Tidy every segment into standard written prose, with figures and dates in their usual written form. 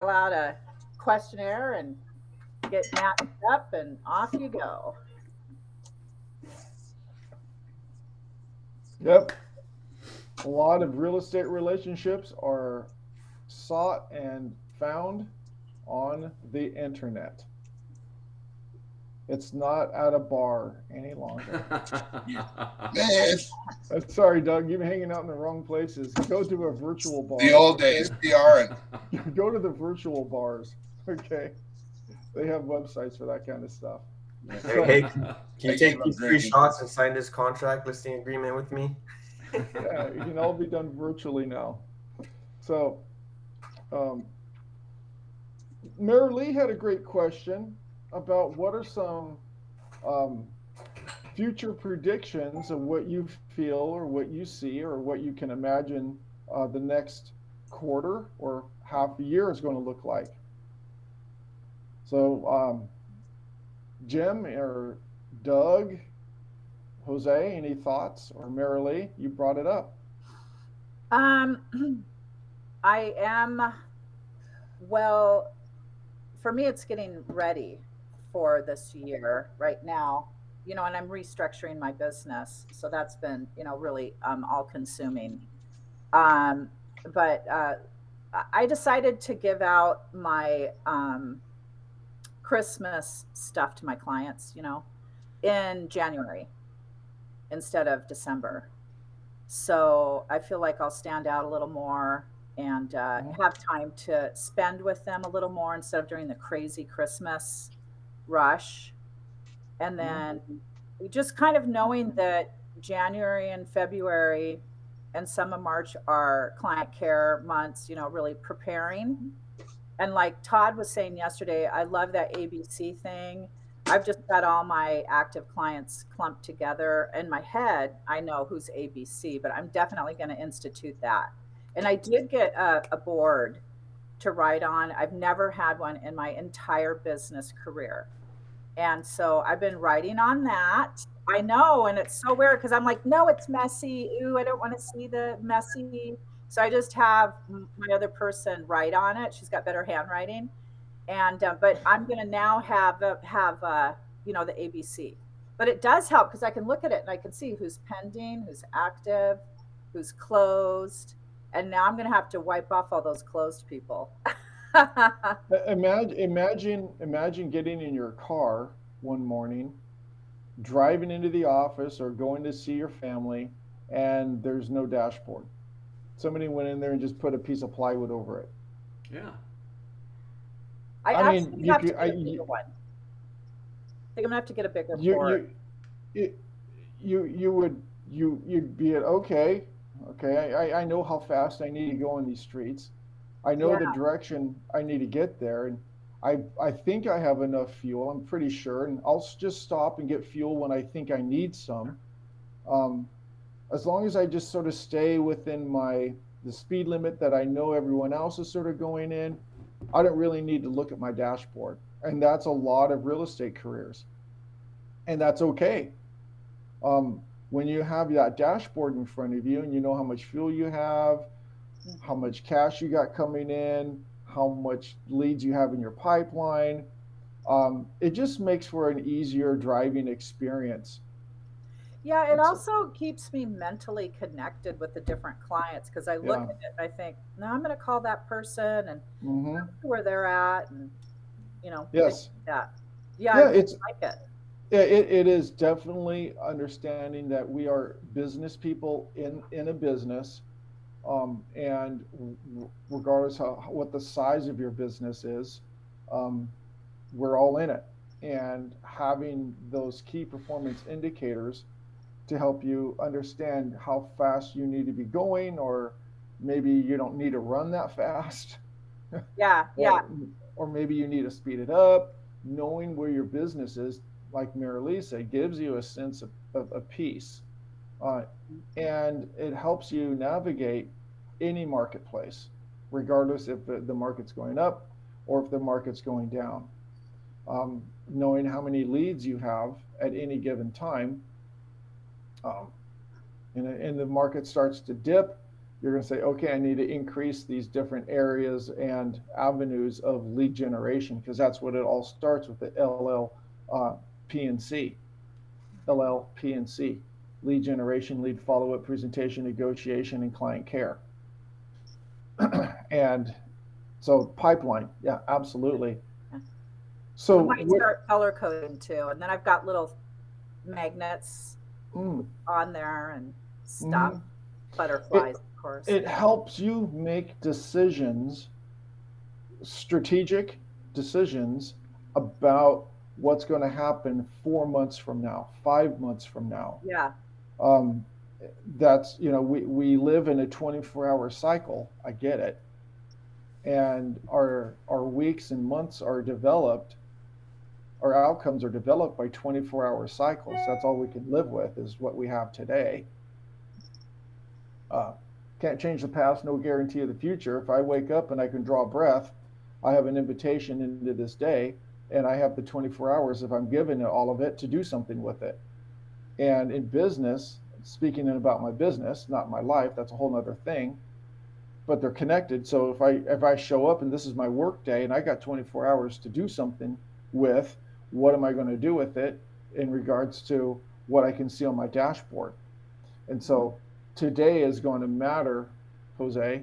fill out a questionnaire and get matched up, and off you go. Yep. A lot of real estate relationships are sought and found on the internet. It's not at a bar any longer. Man, Sorry, Doug, you've been hanging out in the wrong places. Go to a virtual the bar. old days, PR. Go to the virtual bars. Okay. They have websites for that kind of stuff. Hey, So, hey, can you I gave take up these three drinking. shots and sign this contract listing agreement with me? yeah, it can all be done virtually now. So, um, Mary Lee had a great question about what are some um, future predictions of what you feel or what you see or what you can imagine the next quarter or half a year is going to look like. So, Jim or Doug, Jose, any thoughts? Or Mary Lee, you brought it up. I am, well, for me, it's getting ready for this year right now, and I'm restructuring my business. So that's been, really all consuming. Um, but I decided to give out my Christmas stuff to my clients, in January instead of December. So I feel like I'll stand out a little more and Mhm. have time to spend with them a little more instead of during the crazy Christmas rush. And Mhm. then just kind of knowing that January and February and some of March are client care months, really preparing. And like Todd was saying yesterday, I love that ABC thing. I've just got all my active clients clumped together in my head. I know who's ABC, but I'm definitely going to institute that. And I did get a board to write on. I've never had one in my entire business career. And so I've been writing on that. I know, and it's so weird because I'm like, no, it's messy. Ooh, I don't want to see the messy. So I just have my other person write on it. She's got better handwriting, and but I'm gonna now have the ABC. But it does help because I can look at it and I can see who's pending, who's active, who's closed, and now I'm gonna have to wipe off all those closed people. Imagine getting in your car one morning, driving into the office or going to see your family, and there's no dashboard. Somebody went in there and just put a piece of plywood over it. Yeah. I I mean, actually you have to could, get a bigger one. I think I'm gonna have to get a bigger you, board. you, it, you would, you'd be at okay, okay. I know how fast I need to go on these streets. I know Yeah, the direction I need to get there, and I think I have enough fuel. I'm pretty sure, and I'll just stop and get fuel when I think I need some. Um, as long as I just sort of stay within the speed limit that I know everyone else is sort of going in, I don't really need to look at my dashboard. And that's a lot of real estate careers, and that's okay. When you have that dashboard in front of you and you know how much fuel you have, how mhm. much cash you got coming in, how much leads you have in your pipeline, it just makes for an easier driving experience. Yeah, it It's also keeps me mentally connected with the different clients because I look yeah. at it and I think, no, I'm gonna call that person and Hmm. see where they're at and things Yes. like that. Yeah, I Yeah. really like it. It is definitely understanding that we are business people in a business, and regardless what the size of your business is, um, we're all in it. And having those key performance indicators to help you understand how fast you need to be going, or maybe you don't need to run that fast, Yeah, yeah, or or maybe you need to speed it up. Knowing where your business is, like Mary Lee said, gives you a sense of peace, uh, and it helps you navigate any marketplace, regardless if the market's going up or if the market's going down. Knowing how many leads you have at any given time, um, and the market starts to dip, you're going to say, okay, I need to increase these different areas and avenues of lead generation, because that's what it all starts with, the LLPNC, LLPNC, lead generation, lead follow-up, presentation, negotiation, and client care. And so pipeline, yeah, absolutely. So I might start color coding too, and then I've got little magnets on there and stuff. Butterflies, of course. It helps you make decisions, strategic decisions about what's going to happen 4 months from now, 5 months from now. Yeah. That's, we live in a 24-hour cycle. I get it. And our weeks and months are developed, our outcomes are developed by 24-hour cycles. That's all we can live with, is what we have today. Can't change the past, no guarantee of the future. If I wake up and I can draw breath, I have an invitation into this day, and I have the 24 hours, if I'm given all of it, to do something with it. And in business, speaking about my business, not my life, that's a whole nother thing, but they're connected. So if I show up and this is my work day and I got 24 hours to do something with, what am I going to do with it in regards to what I can see on my dashboard? And so today is going to matter, Jose.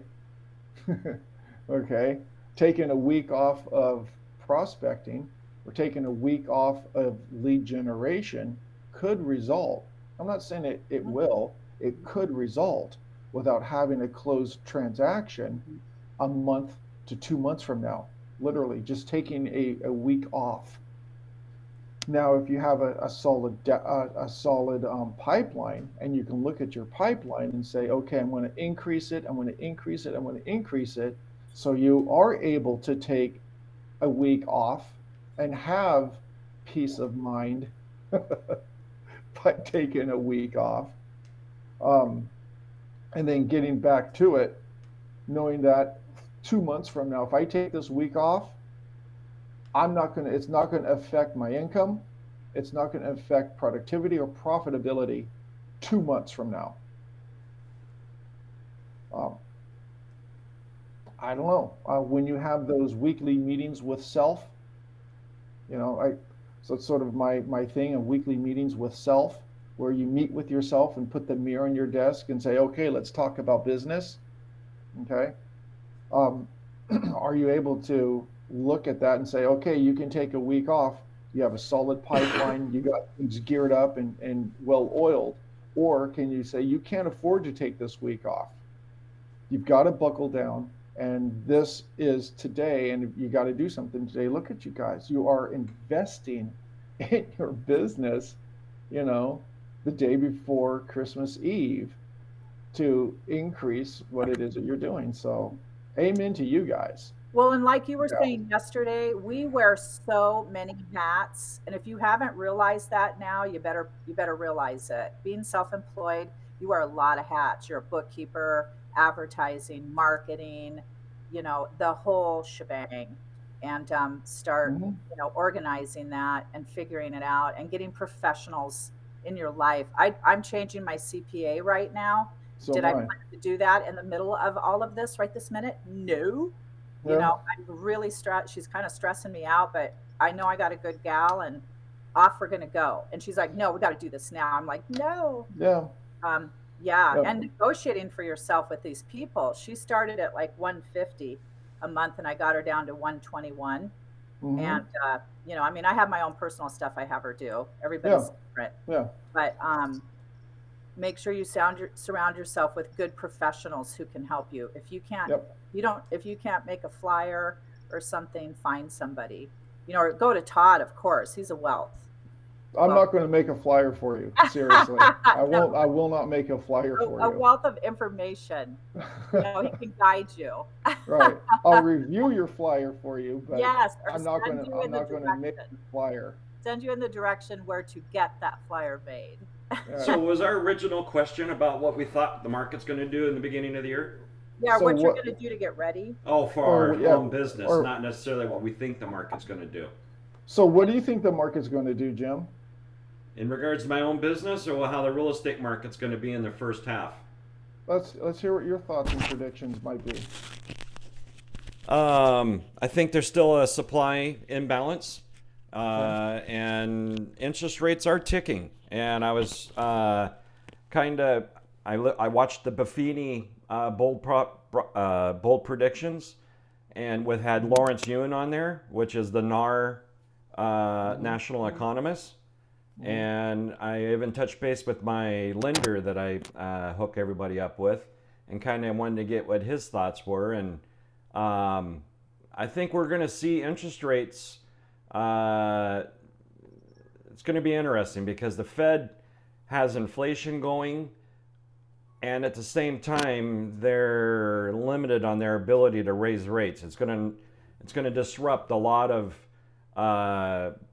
Okay, taking a week off of prospecting or taking a week off of lead generation could result, I'm not saying it will, it could result without having a closed transaction a month to 2 months from now. Literally just taking a week off. Now, if you have a solid pipeline, and you can look at your pipeline and say, okay, I'm going to increase it, I'm going to increase it, I'm going to increase it. So you are able to take a week off and have peace of mind by taking a week off. And then getting back to it, knowing that 2 months from now, if I take this week off, it's not going to affect my income. It's not going to affect productivity or profitability 2 months from now. I don't know. When you have those weekly meetings with self, so it's sort of my thing, of weekly meetings with self, where you meet with yourself and put the mirror on your desk and say, okay, let's talk about business. Okay. Are you able to look at that and say, okay, you can take a week off, you have a solid pipeline, you got things geared up and well oiled? Or can you say, you can't afford to take this week off, you've got to buckle down, and this is today, and you got to do something today? Look at you guys, you are investing in your business, the day before Christmas Eve, to increase what it is that you're doing. So amen to you guys. Well, and like you were saying yesterday, we wear so many hats, and if you haven't realized that now, you better realize it. Being self-employed, you wear a lot of hats. You're a bookkeeper, advertising, marketing, the whole shebang. And start, organizing that and figuring it out and getting professionals in your life. I'm changing my CPA right now. So Did I plan to do that in the middle of all of this right this minute? No. I'm really stressed. She's kind of stressing me out, but I know I got a good gal, and off we're going to go. And she's like, no, we got to do this now. I'm like, no. Yeah. And negotiating for yourself with these people. She started at like 150 a month, and I got her down to 121. And, I have my own personal stuff I have her do. Everybody's different. Yeah. But make sure you surround yourself with good professionals who can help you. If you can't, if you can't make a flyer or something, find somebody, or go to Todd, of course, he's a wealth. I'm not going to make a flyer for you. Seriously. I will not make a flyer for you. A wealth of information. He can guide you. Right. I'll review your flyer for you, but yes, I'm not going to make a flyer. Send you in the direction where to get that flyer made. So was our original question about what we thought the market's going to do in the beginning of the year? Yeah, so what you're going to do to get ready? Oh, for our own business, not necessarily what we think the market's going to do. So what do you think the market's going to do, Jim? In regards to my own business, or how the real estate market's going to be in the first half? Let's hear what your thoughts and predictions might be. I think there's still a supply imbalance, and interest rates are ticking. And I was I watched the Buffini bold predictions, and had Lawrence Yun on there, which is the NAR national economist. And I even touched base with my lender that I hook everybody up with, and kind of wanted to get what his thoughts were. And I think we're going to see interest rates. It's going to be interesting because the Fed has inflation going, and at the same time they're limited on their ability to raise rates. It's going to disrupt a lot of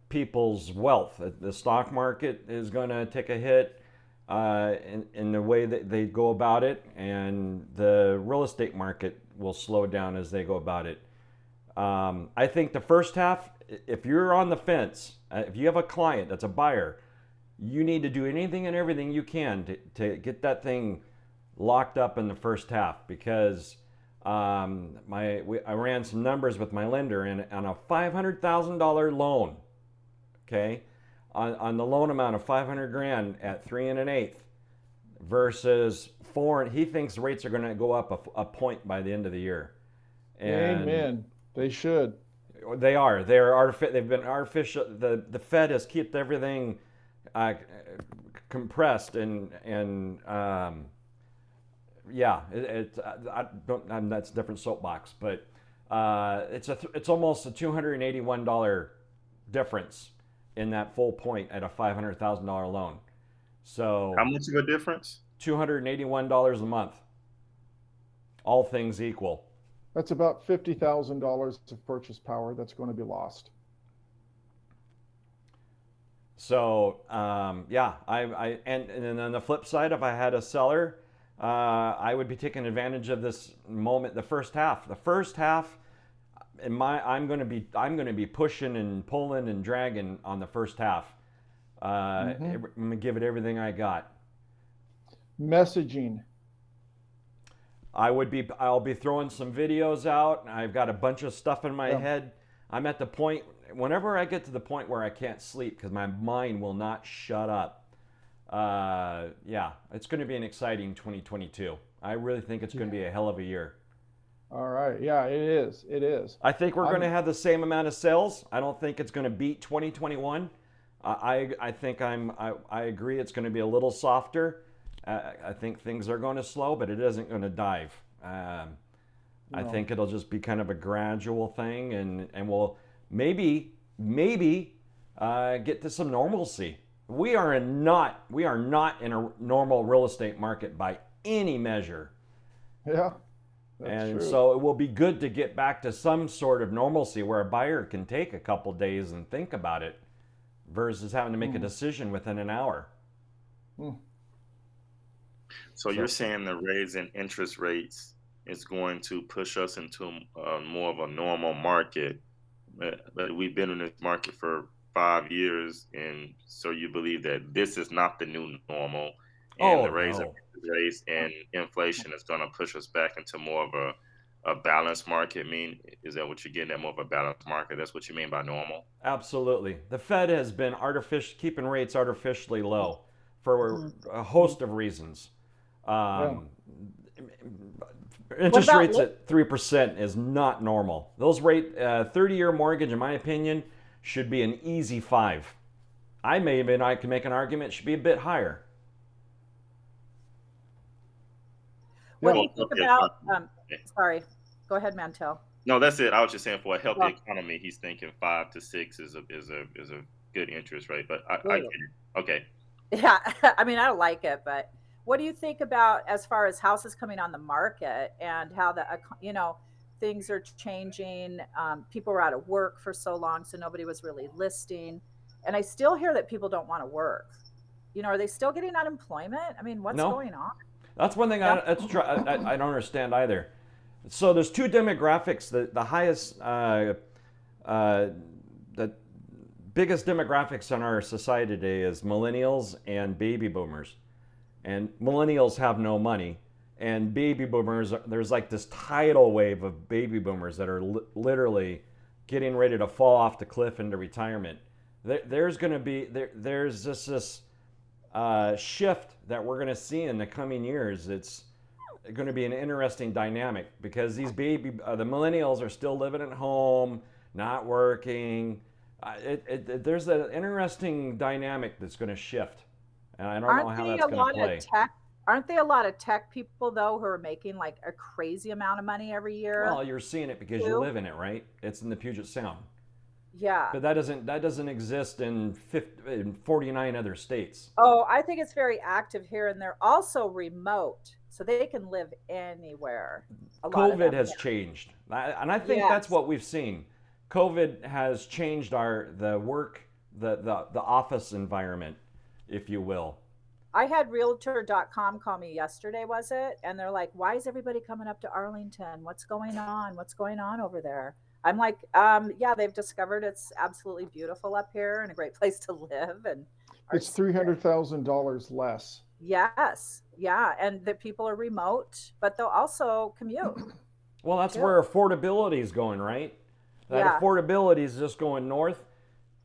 people's wealth. The stock market is going to take a hit in the way that they go about it, and the real estate market will slow down as they go about it. I think the first half, if you're on the fence, if you have a client that's a buyer, you need to do anything and everything you can to get that thing locked up in the first half, because I ran some numbers with my lender, and on a $500,000 loan, okay, on the loan amount of $500,000 at 3 1/8 versus 4, he thinks rates are going to go up a point by the end of the year. And Amen. They should. They are. They've been artificial. The Fed has kept everything compressed and yeah. That's a different soapbox, but it's almost a $281 difference in that full point at a $500,000 loan. So how much of a difference? $281 a month, all things equal. That's about $50,000 of purchase power that's going to be lost. So yeah, and then on the flip side, if I had a seller, I would be taking advantage of this moment. The first half, I'm going to be pushing and pulling and dragging on the first half. I'm going to give it everything I got. Messaging. I'll be throwing some videos out. I've got a bunch of stuff in my head. I'm at the point, whenever I get to the point where I can't sleep because my mind will not shut up. Yeah, it's going to be an exciting 2022. I really think it's going to be a hell of a year. All right. Yeah, it is. It is. I think we're going to have the same amount of sales. I don't think it's going to beat 2021. I think I agree it's going to be a little softer. I think things are going to slow, but it isn't going to dive. I think it'll just be kind of a gradual thing, and we'll maybe get to some normalcy. We are not in a normal real estate market by any measure. Yeah. And true. so it will be good to get back to some sort of normalcy where a buyer can take a couple days and think about it versus having to make a decision within an hour. So you're saying the raise in interest rates is going to push us into more of a normal market, but we've been in this market for 5 years, and so you believe that this is not the new normal, and the raise in interest rates and inflation is going to push us back into more of a balanced market. Is that what you're getting at, more of a balanced market? That's what you mean by normal? Absolutely. The Fed has been keeping rates artificially low for a host of reasons. Interest rates at 3% is not normal. Those 30-year mortgage, in my opinion, should be an easy 5. I can make an argument it should be a bit higher. What do you think about? Sorry, go ahead, Mantel. No, that's it. I was just saying, for a healthy economy, he's thinking 5 to 6 is a good interest rate. But I get it. Okay. Yeah, I mean, I don't like it, but what do you think about as far as houses coming on the market and how things are changing? People were out of work for so long, so nobody was really listing, and I still hear that people don't want to work. Are they still getting unemployment? I mean, what's going on? That's one thing I don't understand either. So there's two demographics. The highest, the biggest demographics in our society today is millennials and baby boomers. And millennials have no money, and baby boomers, there's like this tidal wave of baby boomers that are literally getting ready to fall off the cliff into retirement. There's going to be there's just this shift that we're going to see in the coming years. It's going to be an interesting dynamic because these the millennials are still living at home, not working. There's an interesting dynamic that's going to shift, and I don't know how that's going to play. Aren't they a lot of tech people though who are making like a crazy amount of money every year? Well, you're seeing it because you live in it, right? It's in the Puget Sound. Yeah. But that doesn't exist in 49 other states. Oh, I think it's very active here, and they're also remote, so they can live anywhere. COVID has changed, and I think that's what we've seen. COVID has changed the office environment, if you will. I had Realtor.com call me yesterday, was it? And they're like, "Why is everybody coming up to Arlington? What's going on? What's going on over there?" I'm like, yeah, they've discovered it's absolutely beautiful up here and a great place to live. And it's $300,000 less. Yes. Yeah. And the people are remote, but they'll also commute. Well, that's where affordability is going, right? That affordability is just going north.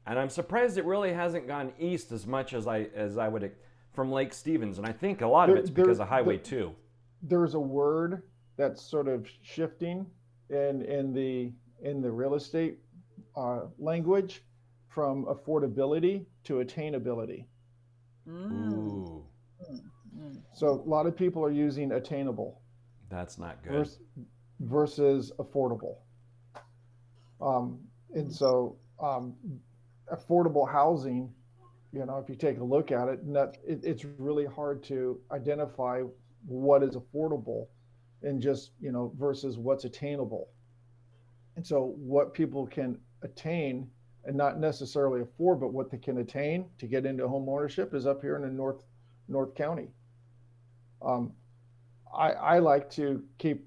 And I'm surprised it really hasn't gone east as much as I would from Lake Stevens. And I think a lot of it's because of Highway 2. There's a word that's sort of shifting in the real estate language from affordability to attainability. Ooh. So a lot of people are using attainable. That's not good. Versus affordable. And so affordable housing, if you take a look at it, it's really hard to identify what is affordable and just, versus what's attainable. And so what people can attain and not necessarily afford, but what they can attain to get into home ownership is up here in the North County. I like to keep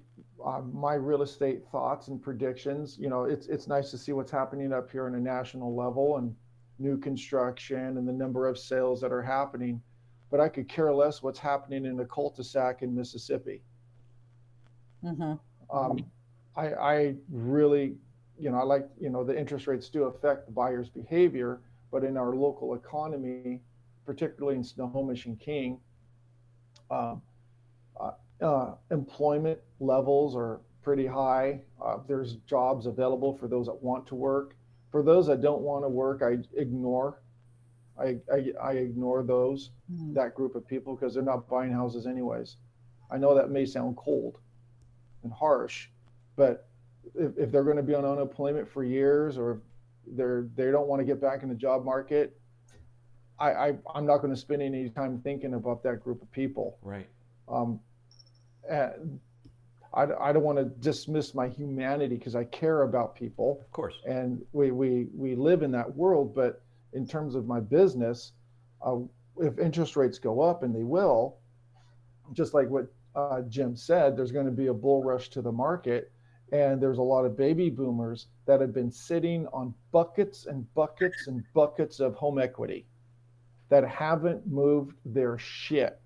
my real estate thoughts and predictions. It's nice to see what's happening up here on a national level and new construction and the number of sales that are happening, but I could care less what's happening in a cul-de-sac in Mississippi. Mm-hmm. I really, I like, the interest rates do affect the buyer's behavior, but in our local economy, particularly in Snohomish and King, employment levels are pretty high. There's jobs available for those that want to work. For those that don't want to work, I ignore those, that group of people, because they're not buying houses anyways. I know that may sound cold and harsh, but if they're going to be on unemployment for years, or they don't want to get back in the job market, I'm not going to spend any time thinking about that group of people. Right. I don't want to dismiss my humanity, because I care about people. Of course. And we live in that world. But in terms of my business, if interest rates go up, and they will, just like what Jim said, there's going to be a bull rush to the market. And there's a lot of baby boomers that have been sitting on buckets and buckets and buckets of home equity that haven't moved their shit.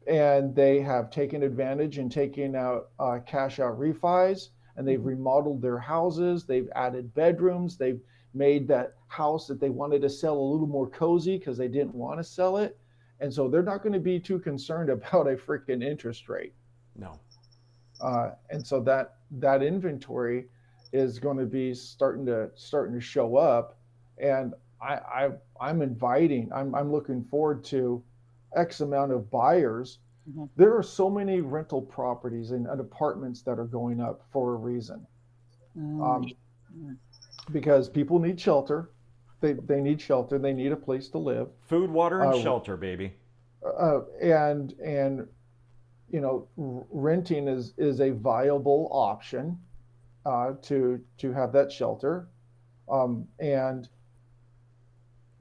And they have taken advantage and taken out cash out refis, and they've remodeled their houses. They've added bedrooms. They've made that house that they wanted to sell a little more cozy because they didn't want to sell it. And so they're not going to be too concerned about a freaking interest rate. No. And so that inventory is going to be starting to show up. And I'm looking forward to X amount of buyers. Mm-hmm. There are so many rental properties and apartments that are going up for a reason. Because people need shelter. They need shelter. They need a place to live. Food, water, and shelter, baby. And renting is a viable option to have that shelter. And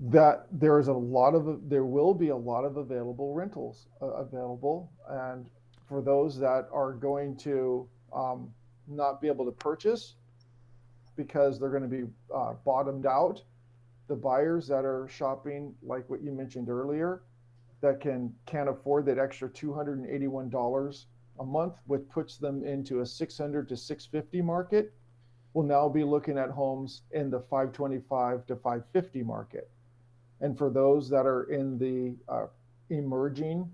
that there will be a lot of available rentals available, and for those that are going to not be able to purchase because they're going to be bottomed out, the buyers that are shopping, like what you mentioned earlier, that can't afford that extra $281 a month, which puts them into a 600 to 650 market, will now be looking at homes in the 525 to 550 market. And for those that are in the emerging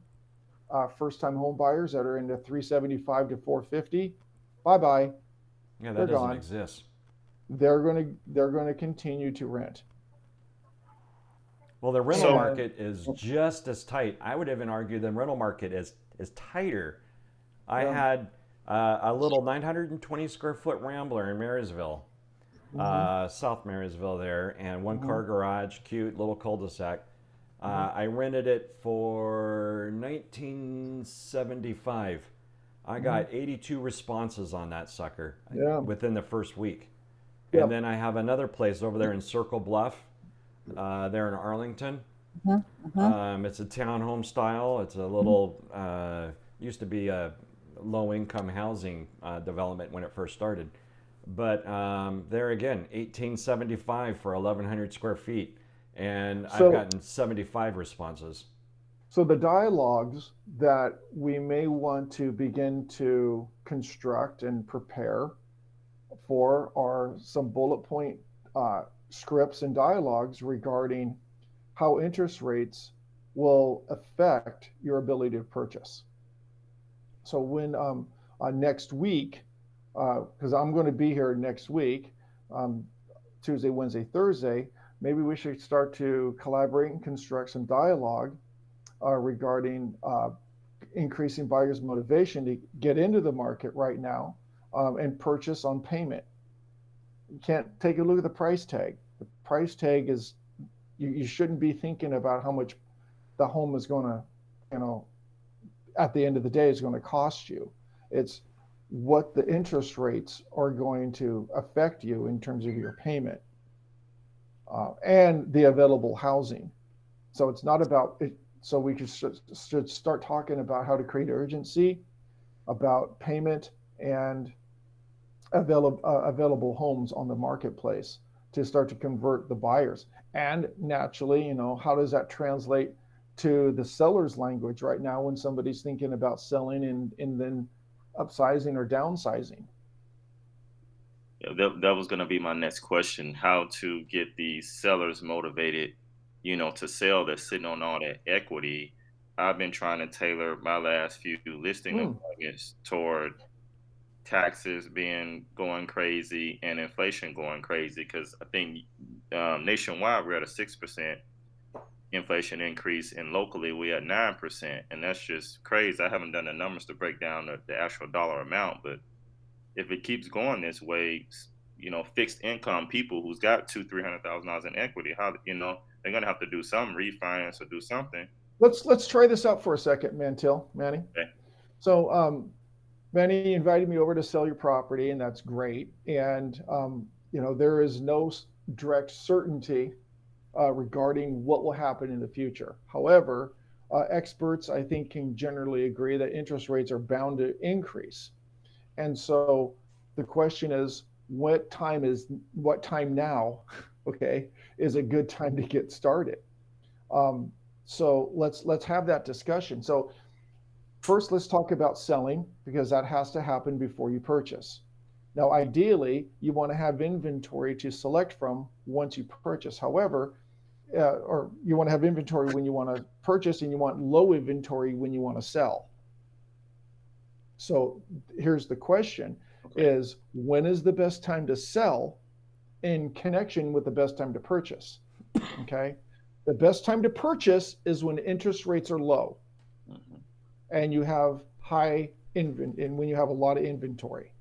first-time home buyers that are in the 375 to 450, bye-bye. Yeah, that They're doesn't gone. exist. They're gonna continue to rent. Well, the rental So- market is just as tight. I would even argue the rental market is tighter. I Yeah. had a little 920 square foot Rambler in Marysville, South Marysville there, and one car garage, cute little cul-de-sac. I rented it for $19.75. I got 82 responses on that sucker within the first week. Yep. And then I have another place over there in Circle Bluff, there in Arlington. It's a townhome style. It's a little, used to be a low-income housing development when it first started. But there again, $18.75 for 1,100 square feet. And I've gotten 75 responses. So the dialogues that we may want to begin to construct and prepare for are some bullet point scripts and dialogues regarding how interest rates will affect your ability to purchase. So when next week, because I'm going to be here next week, Tuesday, Wednesday, Thursday, maybe we should start to collaborate and construct some dialogue regarding increasing buyers' motivation to get into the market right now and purchase on payment. You can't take a look at the price tag. The price tag is, you shouldn't be thinking about how much the home is going to, at the end of the day is going to cost you. It's what the interest rates are going to affect you in terms of your payment and the available housing. So it's not about it. So we should start talking about how to create urgency about payment and available homes on the marketplace to start to convert the buyers. And naturally, how does that translate to the seller's language right now when somebody's thinking about selling and then upsizing or downsizing? Yeah, that was going to be my next question: how to get these sellers motivated, to sell. They're sitting on all that equity. I've been trying to tailor my last few listing appointments toward taxes going crazy and inflation going crazy, because I think nationwide we're at a 6% inflation increase, and locally we at 9%, and that's just crazy. I haven't done the numbers to break down the actual dollar amount, but if it keeps going this way, fixed income people who's got $200,000-$300,000 in equity, how they're gonna have to do some refinance or do something. Let's try this out for a second, Manny. Okay. So Manny invited me over to sell your property, and that's great. And there is no direct certainty regarding what will happen in the future. However, experts, I think, can generally agree that interest rates are bound to increase. And so the question is, what time now, okay, is a good time to get started? So let's have that discussion. So first, let's talk about selling, because that has to happen before you purchase. Now, ideally, you want to have inventory to select from once you purchase. However, or you want to have inventory when you want to purchase, and you want low inventory when you want to sell. So here's the question, is when is the best time to sell in connection with the best time to purchase? Okay. The best time to purchase is when interest rates are low and you have and when you have a lot of inventory.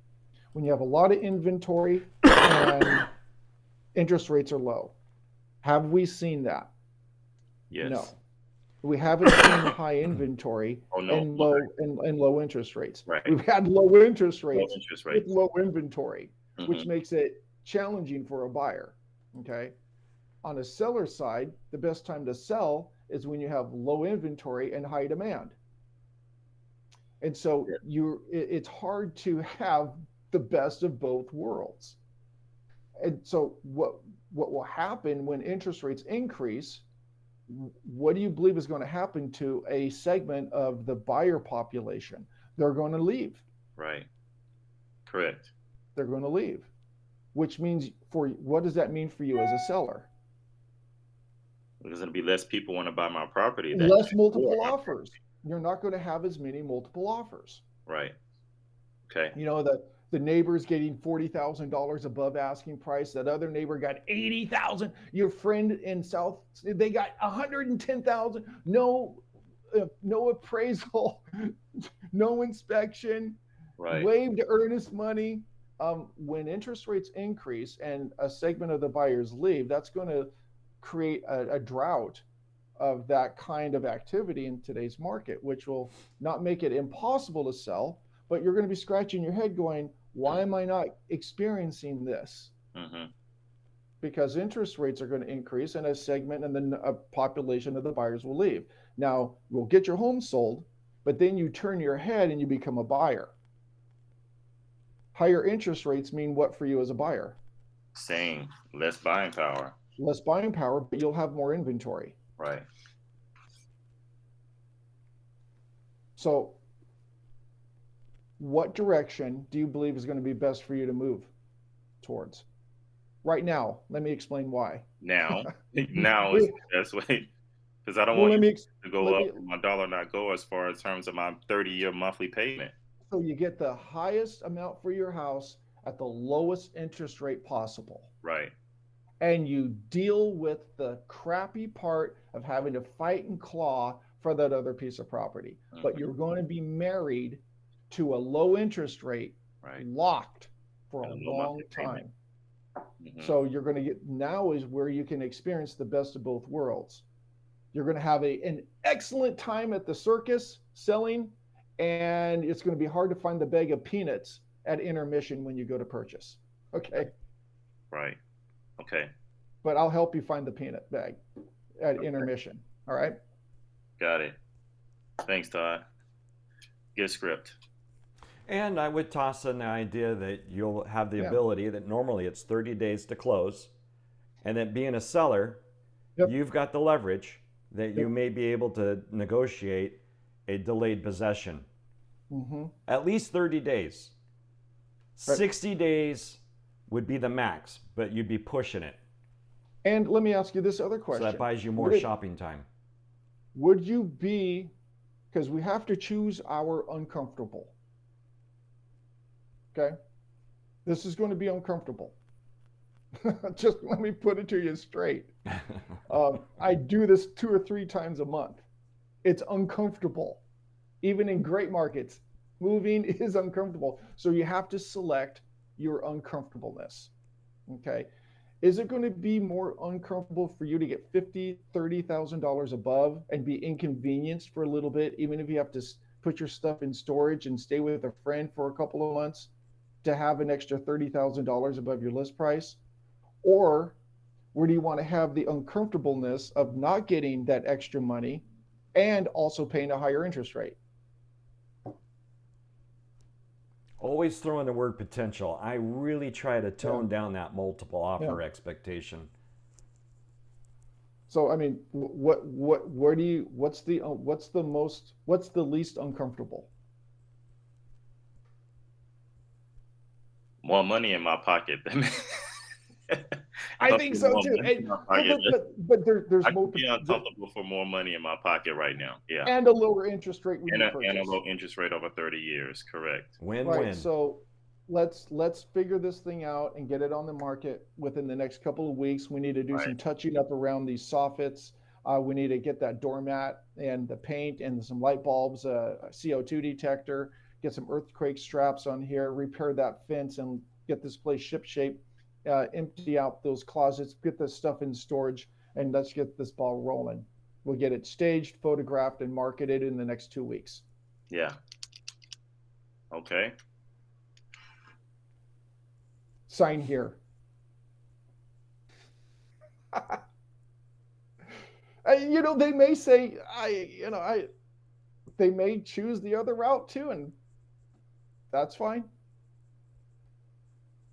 When you have a lot of inventory and interest rates are low. Have we seen that? Yes. No. We haven't seen high inventory and low interest rates. Right. We've had low interest rates with low inventory, which makes it challenging for a buyer. Okay. On a seller side, the best time to sell is when you have low inventory and high demand. And so it's hard to have the best of both worlds. And so what will happen when interest rates increase? What do you believe is going to happen to a segment of the buyer population? they're going to leave. Right. Correct. They're going to leave, which means what does that mean for you as a seller? There's going to be less people want to buy my property. Less multiple offers. You're not going to have as many multiple offers. Right. Okay. You know, the neighbor's getting $40,000 above asking price. That other neighbor got 80,000. Your friend in South, they got 110,000. No appraisal, no inspection, Right. waived earnest money. When interest rates increase and a segment of the buyers leave, that's going to create a drought of that kind of activity in today's market, which will not make it impossible to sell, but you're going to be scratching your head going, why am I not experiencing this? Mm-hmm. Because interest rates are going to increase and a segment and then a population of the buyers will leave. Now, we'll get your home sold, but then you turn your head and you become a buyer. Higher interest rates mean what for you as a buyer? Same. Less buying power. Less buying power, but you'll have more inventory. Right. So what direction do you believe is going to be best for you to move towards? Right now, let me explain why. Now is the best way, because I don't want you to go up and my dollar not go as far as terms of my 30-year monthly payment. So you get the highest amount for your house at the lowest interest rate possible. Right. And you deal with the crappy part of having to fight and claw for that other piece of property. Mm-hmm. But you're going to be married to a low interest rate, right, locked for a long time. Mm-hmm. So you're going to get, now is where you can experience the best of both worlds. You're going to have an excellent time at the circus selling, and it's going to be hard to find the bag of peanuts at intermission when you go to purchase. Okay. Right. Okay. But I'll help you find the peanut bag at intermission. All right. Got it. Thanks, Todd. Good script. And I would toss in the idea that you'll have the ability that normally it's 30 days to close. And that being a seller, you've got the leverage that you may be able to negotiate a delayed possession. Mm-hmm. At least 30 days. Right. 60 days would be the max, but you'd be pushing it. And let me ask you this other question. So that buys you more shopping time. Would you be, because we have to choose our uncomfortable. Okay? This is going to be uncomfortable. Just let me put it to you straight. I do this 2 or 3 times a month. It's uncomfortable. Even in great markets, moving is uncomfortable. So you have to select your uncomfortableness. Okay? Is it going to be more uncomfortable for you to get $50,000, $30,000 above and be inconvenienced for a little bit, even if you have to put your stuff in storage and stay with a friend for a couple of months to have an extra $30,000 above your list price? Or where do you want to have the uncomfortableness of not getting that extra money and also paying a higher interest rate? Always throw in the word potential. I really try to tone down that multiple offer expectation. So I mean, what's the least uncomfortable? More money in my pocket. I think so too. But there's I could be uncomfortable for more money in my pocket right now. Yeah. And a lower interest rate when you purchase. And a low interest rate over 30 years. Correct. Win-win. Right. So let's figure this thing out and get it on the market within the next couple of weeks. We need to do some touching up around these soffits. We need to get that doormat and the paint and some light bulbs, a CO2 detector, get some earthquake straps on here, repair that fence, and get this place ship-shape. Empty out those closets, get this stuff in storage, and let's get this ball rolling. We'll get it staged, photographed, and marketed in the next 2 weeks. Yeah. Okay. Sign here. They may say, they may choose the other route too, and that's fine.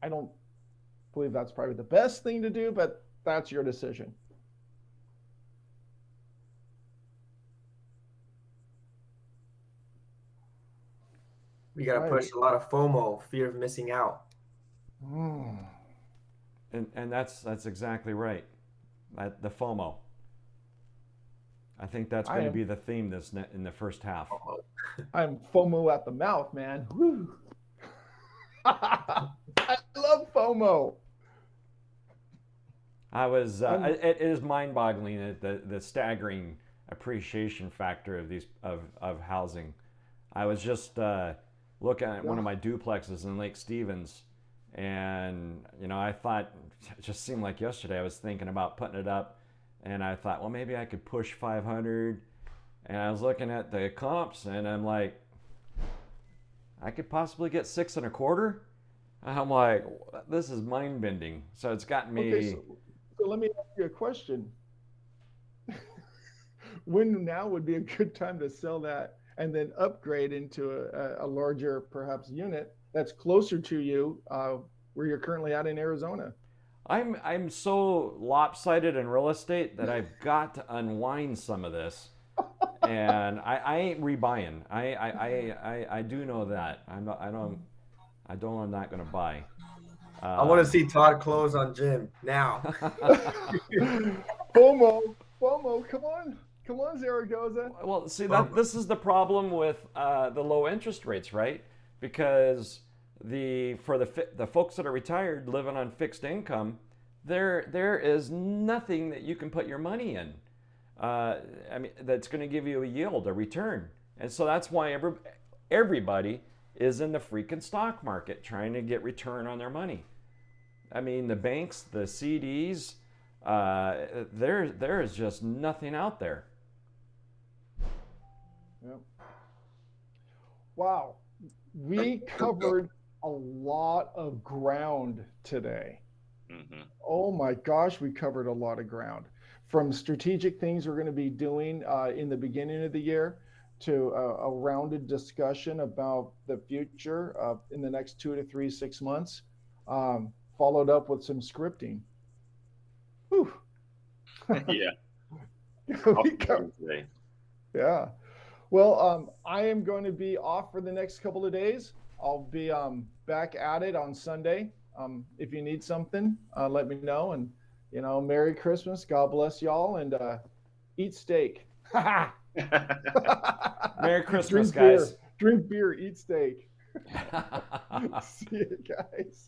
I don't believe that's probably the best thing to do, but that's your decision. We gotta Right. push a lot of FOMO, fear of missing out. Mm. And that's exactly right. The FOMO. I think that's I going to am be the theme in the first half. I'm FOMO at the mouth, man. Woo. I love FOMO. I was. I'm It is mind-boggling at the staggering appreciation factor of of housing. I was just looking at one of my duplexes in Lake Stevens, and I thought it just seemed like yesterday I was thinking about putting it up, and I thought, well, maybe I could push 500, and I was looking at the comps, and I'm like, I could possibly get 6.25. I'm like, this is mind bending. So it's gotten me. okay. So let me ask you a question. When now would be a good time to sell that and then upgrade into a larger, perhaps, unit that's closer to you, where you're currently at in Arizona? I'm so lopsided in real estate that I've got to unwind some of this, and I ain't rebuying. I do know that. I'm not. I'm not going to buy. I want to see Todd close on Jim now. FOMO, come on, Zaragoza. Well, see this is the problem with the low interest rates, right? Because for the folks that are retired living on fixed income, there is nothing that you can put your money in. I mean, that's going to give you a yield, a return, and so that's why everybody is in the freaking stock market trying to get return on their money. I mean, the banks, the CDs, there is just nothing out there. Yep. Wow, we covered a lot of ground today. Mm-hmm. Oh my gosh, we covered a lot of ground. From strategic things we're going to be doing in the beginning of the year to a rounded discussion about the future in the next 2 to 3, 6 months, followed up with some scripting. Whew. Yeah. Yeah. Well, I am going to be off for the next couple of days. I'll be back at it on Sunday. If you need something, let me know. And, Merry Christmas. God bless y'all. And eat steak. Merry Christmas, guys. Drink beer, eat steak. See you guys.